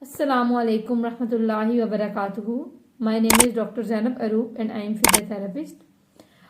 Assalamu alaikum rahmatullahi wa barakatuhu. My name is Dr. Zainab Aroop and I am physiotherapist.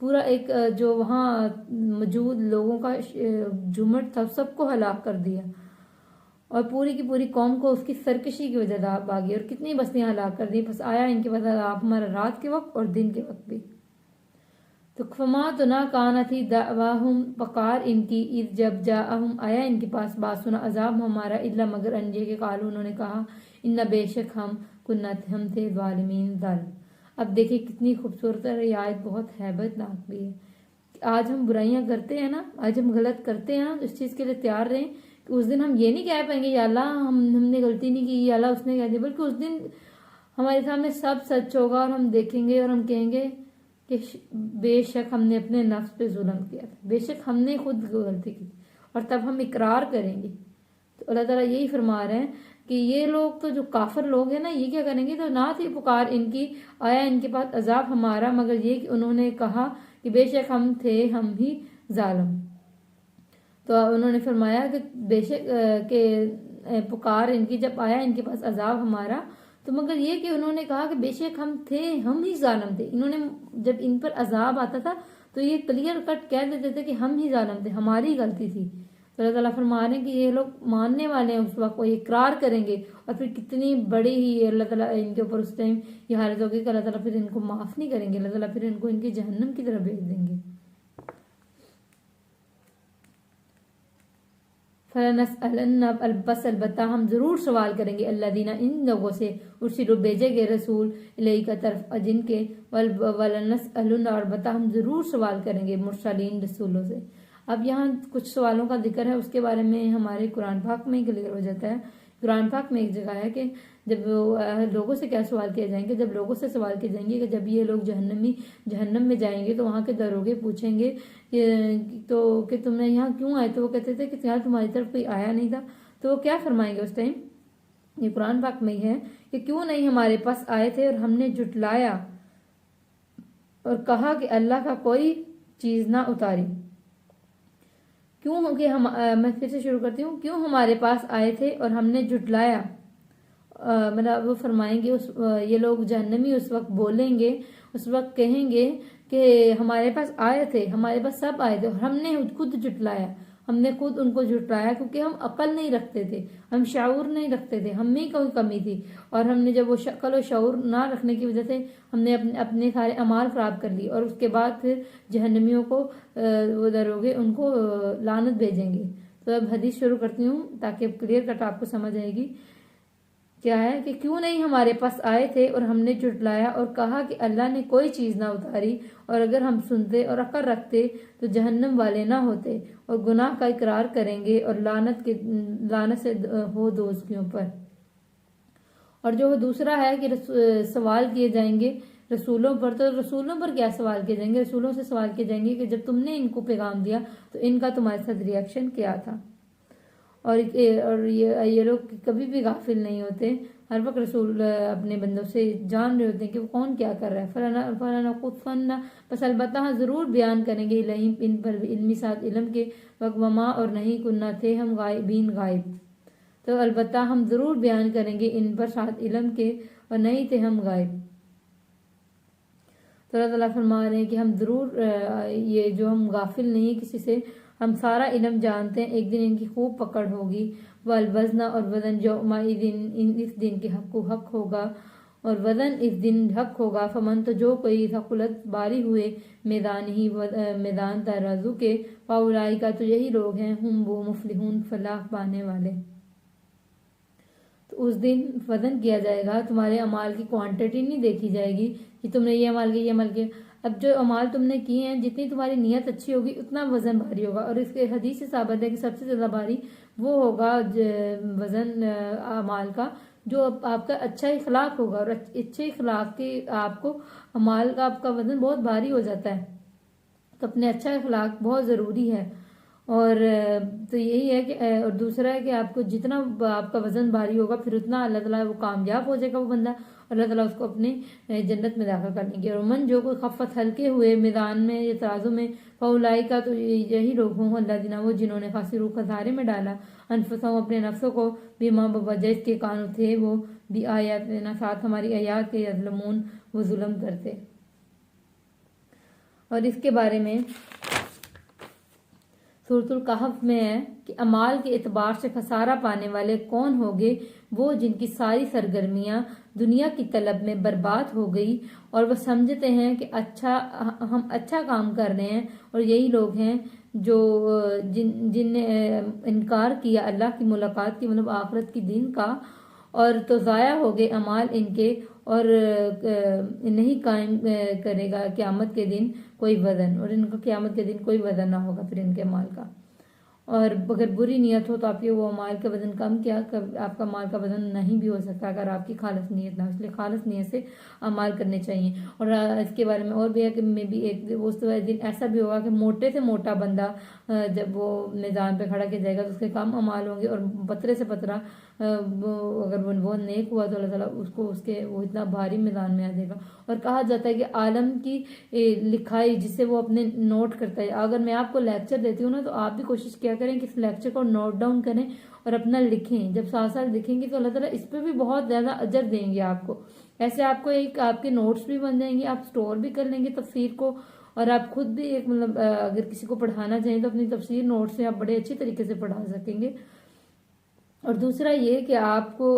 پورا ایک جو وہاں موجود لوگوں کا جھمٹ تھا سب کو ہلاک کر دیا، اور پوری کی پوری قوم کو اس کی سرکشی کی وجہ سے بھاگی، اور کتنی بستیاں ہلاک کر دی. بس آیا ان کے پاس عذاب ہمارا رات کے وقت اور دن کے وقت بھی. تو فما تو نہ کانا تھی دعواہم پکار ان کی اذ جب جاءہم آیا ان کے پاس باسنا عذاب ہمارا الا مگر انجے کے قالو انہوں نے کہا ان بے شک ہم تھے ظالمین ظالم. اب دیکھیں کتنی خوبصورت ہے یہ آیت، بہت ہیبت ناک بھی ہے. آج ہم برائیاں کرتے ہیں نا، آج ہم غلط کرتے ہیں نا، اس چیز کے لیے تیار رہیں کہ اس دن ہم یہ نہیں کہہ پائیں گے یا اللہ ہم نے غلطی نہیں کی یا اللہ اس نے کہہ دیا، بلکہ اس دن ہمارے سامنے سب سچ ہوگا اور ہم دیکھیں گے اور ہم کہیں گے کہ بے شک ہم نے اپنے نفس پہ ظلم کیا تھا، بے شک ہم نے خود غلطی کی، اور تب ہم اقرار کریں گے. تو اللہ تعالیٰ یہی فرما رہے ہیں کہ یہ لوگ تو جو کافر لوگ ہیں نا یہ کیا کریں گے، تو نہ تھی پکار ان کی آیا ان کے پاس عذاب ہمارا مگر یہ کہ انہوں نے کہا کہ بے شک ہم تھے ہم ہی ظالم. تو انہوں نے فرمایا کہ بے شک کہ پکار ان کی جب آیا ان کے پاس عذاب ہمارا، تو مگر یہ کہ انہوں نے کہا کہ بے شک ہم تھے ہم ہی ظالم تھے. انہوں نے جب ان پر عذاب آتا تھا تو یہ کلیئر کٹ کہہ دیتے تھے کہ ہم ہی ظالم تھے، ہماری غلطی تھی. تو اللہ تعالیٰ فرما رہے ہیں کہ یہ لوگ ماننے والے ہیں اس وقت، وہ اقرار کریں گے، اور پھر کتنی بڑی ہی اللہ تعالیٰ ان کے اوپر اس ٹائم یہ حالت ہوگی کہ اللہ تعالیٰ پھر ان کو معاف نہیں کریں گے، اللہ تعالیٰ پھر ان کو ان کی جہنم کی طرف بھیج دیں گے. فَلَنَسْأَلَنَّ بس البتہ ہم ضرور سوال کریں گے اللہ دینا ان لوگوں سے ارسلوا بھیجے گئے رسول الیک طرف جن کے وَلَنَسْأَلُنَّ اور البتہ ہم ضرور سوال کریں گے مرسلین رسولوں سے. اب یہاں کچھ سوالوں کا ذکر ہے، اس کے بارے میں ہمارے قرآن پاک میں کلیئر ہو جاتا ہے. قرآن پاک میں ایک جگہ ہے کہ جب لوگوں سے کیا سوال کیے جائیں گے، جب لوگوں سے سوال کیے جائیں گے کہ جب یہ لوگ جہنم میں جائیں گے تو وہاں کے داروغے پوچھیں گے تو کہ تم نے یہاں کیوں آئے، تو وہ کہتے تھے کہ یہاں تمہاری طرف کوئی آیا نہیں تھا. تو وہ کیا فرمائیں گے اس ٹائم، یہ قرآن پاک میں ہی ہے کہ کیوں نہیں ہمارے پاس آئے تھے اور ہم نے جھٹلایا اور کہا کہ اللہ کا کوئی چیز نہ اتاری. کیوں کہ میں پھر سے شروع کرتی ہوں، کیوں ہمارے پاس آئے تھے اور ہم نے جھٹلایا. مطلب وہ فرمائیں گے یہ لوگ جہنمی اس وقت بولیں گے، اس وقت کہیں گے کہ ہمارے پاس آئے تھے، ہمارے پاس سب آئے تھے اور ہم نے خود جھٹلایا، ہم نے خود ان کو جھٹلایا کیونکہ ہم عقل نہیں رکھتے تھے، ہم شعور نہیں رکھتے تھے، ہم میں کوئی کمی تھی، اور ہم نے جب وہ عقل و شعور نہ رکھنے کی وجہ سے ہم نے اپنے سارے اعمال خراب کر لی، اور اس کے بعد پھر جہنمیوں کو وہ داروغے ان کو لعنت بھیجیں گے. تو اب حدیث شروع کرتی ہوں تاکہ کلیئر کٹ آپ کو سمجھ آئے گی. کیا ہے کہ کیوں نہیں ہمارے پاس آئے تھے اور ہم نے جھٹلایا اور کہا کہ اللہ نے کوئی چیز نہ اتاری، اور اگر ہم سنتے اور عقل رکھتے تو جہنم والے نہ ہوتے، اور گناہ کا اقرار کریں گے اور لعنت سے ہو دوزخیوں پر. اور جو دوسرا ہے کہ سوال کیے جائیں گے رسولوں پر، تو رسولوں پر کیا سوال کیے جائیں گے، رسولوں سے سوال کیے جائیں گے کہ جب تم نے ان کو پیغام دیا تو ان کا تمہارے ساتھ ری ایکشن کیا تھا. اور یہ لوگ کبھی بھی غافل نہیں ہوتے، ہر وقت رسول اپنے بندوں سے جان رہے ہوتے ہیں کہ وہ کون کیا کر رہا ہے. فَلَنَقُصَّنَّ بس البتہ ضرور بیان کریں گے الہم ان پر علمی ساتھ علم کے، وَمَا اور نہیں کننا تھے ہم غائبین غائب. تو البتہ ہم ضرور بیان کریں گے ان پر ساتھ علم کے اور نہیں تھے ہم غائب. تو اللہ تعالیٰ فرما رہے ہیں کہ ہم ضرور یہ جو ہم غافل نہیں کسی سے، ہم سارا علم جانتے ہیں. ایک دن ان کی خوب پکڑ ہوگی. والوزن اور وزن یومئذ اس دن کے حق کو حق ہوگا، اور وزن اس دن حق ہوگا. فمن تو جو کوئی ثقلت باری ہوئے میدان ترازو کے، فاولئک تو یہی لوگ ہیں ہم وہ مفلحون فلاح پانے والے. تو اس دن وزن کیا جائے گا، تمہارے اعمال کی کوانٹٹی نہیں دیکھی جائے گی کہ تم نے یہ عمل کیا یہ عمل کیا. اب جو اعمال تم نے کیے ہیں جتنی تمہاری نیت اچھی ہوگی اتنا وزن بھاری ہوگا. اور اس کے حدیث سے ثابت ہے کہ سب سے زیادہ بھاری وہ ہوگا وزن اعمال کا جو آپ کا اچھا اخلاق ہوگا، اور اچھے اخلاق کے آپ کو اعمال کا آپ کا وزن بہت بھاری ہو جاتا ہے. تو اپنے اچھا اخلاق بہت ضروری ہے. اور تو یہی ہے کہ اور دوسرا ہے کہ آپ کو جتنا آپ کا وزن بھاری ہوگا پھر اتنا اللہ تعالیٰ وہ کامیاب ہو جائے گا وہ بندہ، اور اللہ تعالیٰ اس کو اپنے جنت میں داخل کرنے کی. اور من جو کوئی خفت ہلکے ہوئے میدان میں یا ترازو میں، فاولئک تو یہی لوگ ہوں اللہ دینا وہ جنہوں نے خاسروا خسارے میں ڈالا انفسہم اپنے نفسوں کو، بما بوجہ اس کے کانوں تھے وہ بھی آیاتنا ساتھ ہماری آیات کے یظلمون وہ ظلم کرتے. اور اس کے بارے میں سورۃ الکہف میں ہے کہ اعمال کے اعتبار سے خسارہ پانے والے کون ہوگے؟ وہ جن کی ساری سرگرمیاں دنیا کی طلب میں برباد ہو گئی اور وہ سمجھتے ہیں کہ ہم اچھا کام کر رہے ہیں، اور یہی لوگ ہیں جو جن نے انکار کیا اللہ کی ملاقات کی، مطلب آخرت کی دن کا، اور تو ضائع ہو گئے اعمال ان کے، اور نہیں قائم کرے گا قیامت کے دن کوئی وزن، اور ان کا قیامت کے دن کوئی وزن نہ ہوگا پھر ان کے مال کا۔ اور اگر بری نیت ہو تو آپ کے وہ مال کا وزن کم کیا، آپ کا مال کا وزن نہیں بھی ہو سکتا اگر آپ کی خالص نیت نہ ہو، اس لیے خالص نیت سے اعمال کرنے چاہیے۔ اور اس کے بارے میں اور بھی ہے کہ میں بھی اس دن ایسا بھی ہوگا کہ موٹے سے موٹا بندہ جب وہ میدان پہ کھڑا کیا جائے گا تو اس کے کم اعمال ہوں گے، اور پترے سے پترا اگر وہ نیک ہوا تو اللہ تعالیٰ اس کو وہ اتنا بھاری میدان میں آ جائے گا۔ اور کہا جاتا ہے کہ عالم کی لکھائی جس سے وہ اپنے نوٹ کرتا ہے، اگر میں آپ کو لیکچر دیتی ہوں نا تو آپ بھی کوشش کیا کریں کہ اس لیکچر کو نوٹ ڈاؤن کریں اور اپنا لکھیں، جب ساتھ ساتھ لکھیں گے تو اللہ تعالیٰ اس پہ بھی بہت زیادہ اجر دیں گے آپ کو۔ ایسے آپ کو آپ کے نوٹس بھی بن جائیں گے، آپ سٹور بھی کر لیں گے تفسیر کو، اور آپ خود بھی ایک مطلب اگر کسی کو پڑھانا چاہیں تو اپنی تفسیر نوٹ سے آپ بڑے اچھی طریقے سے پڑھا سکیں گے۔ اور دوسرا یہ کہ آپ کو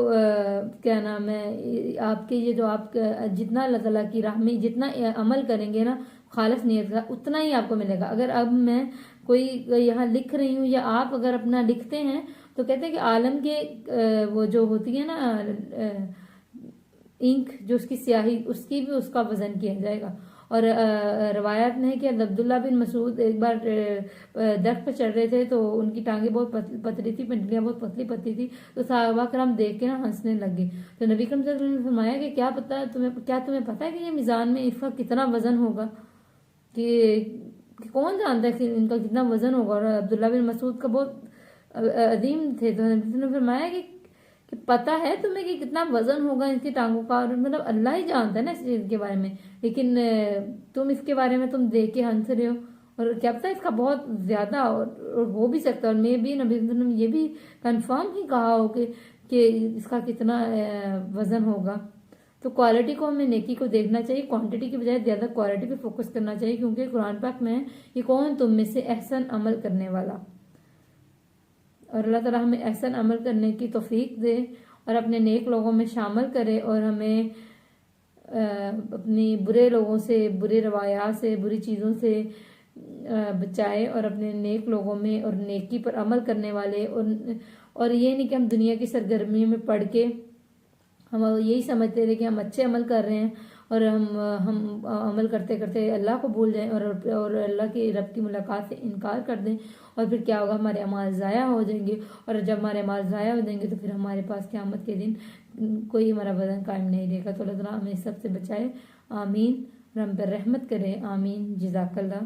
کیا نام ہے، آپ کے یہ جو آپ جتنا اللہ تعالیٰ کی راہ میں جتنا عمل کریں گے نا خالص نیت کا، اتنا ہی آپ کو ملے گا۔ اگر اب میں کوئی یہاں لکھ رہی ہوں یا آپ اگر اپنا لکھتے ہیں تو کہتے ہیں کہ عالم کے وہ جو ہوتی ہے نا انک، جو اس کی سیاہی، اس کی بھی اس کا وزن کیا جائے گا۔ اور روایات میں ہے کہ عبداللہ بن مسعود ایک بار درخت پہ چڑھ رہے تھے تو ان کی ٹانگیں بہت پتلی تھی، پنڈلیاں بہت پتلی پتلی تھی، تو صحابہ کرام دیکھ کے نا ہنسنے لگے۔ تو نبی کریم صلی اللہ علیہ وسلم نے فرمایا کہ کیا تمہیں پتا ہے کہ یہ میزان میں اس کا کتنا وزن ہوگا، کہ کون جانتا ہے کہ ان کا کتنا وزن ہوگا؟ اور عبداللہ بن مسعود کا بہت عظیم تھے، تو نبی نے فرمایا کہ پتا ہے تمہیں کہ کتنا وزن ہوگا ان کی ٹانگوں کا؟ اور مطلب اللہ ہی جانتا ہے نا اس چیز کے بارے میں، لیکن تم اس کے بارے میں تم دیکھ کے ہنس رہے ہو، اور کیا پتا اس کا بہت زیادہ اور ہو بھی سکتا ہے۔ اور میں بھی نبی نے یہ بھی کنفرم ہی کہا ہو کہ اس کا کتنا وزن ہوگا۔ تو کوالٹی کو ہمیں نیکی کو دیکھنا چاہیے، کوانٹٹی کی بجائے زیادہ کوالٹی پہ فوکس کرنا چاہیے، کیونکہ قرآن پاک میں یہ کون تم میں سے احسن عمل کرنے والا، اور اللہ تعالیٰ ہمیں احسن عمل کرنے کی توفیق دے اور اپنے نیک لوگوں میں شامل کرے، اور ہمیں اپنی برے لوگوں سے، برے روایات سے، بری چیزوں سے بچائے، اور اپنے نیک لوگوں میں اور نیکی پر عمل کرنے والے، اور یہ نہیں کہ ہم دنیا کی سرگرمیوں میں پڑھ کے ہم یہی سمجھتے رہے کہ ہم اچھے عمل کر رہے ہیں، اور ہم عمل کرتے کرتے اللہ کو بھول جائیں اور اللہ کی رب کی ملاقات سے انکار کر دیں، اور پھر کیا ہوگا؟ ہمارے اعمال ضائع ہو جائیں گے، اور جب ہمارے اعمال ضائع ہو جائیں گے تو پھر ہمارے پاس قیامت کے دن کوئی ہمارا وزن قائم نہیں رہے گا۔ تو اللہ تعالیٰ ہمیں سب سے بچائے، آمین، اور ہم پر رحمت کرے، آمین، جزاک اللہ۔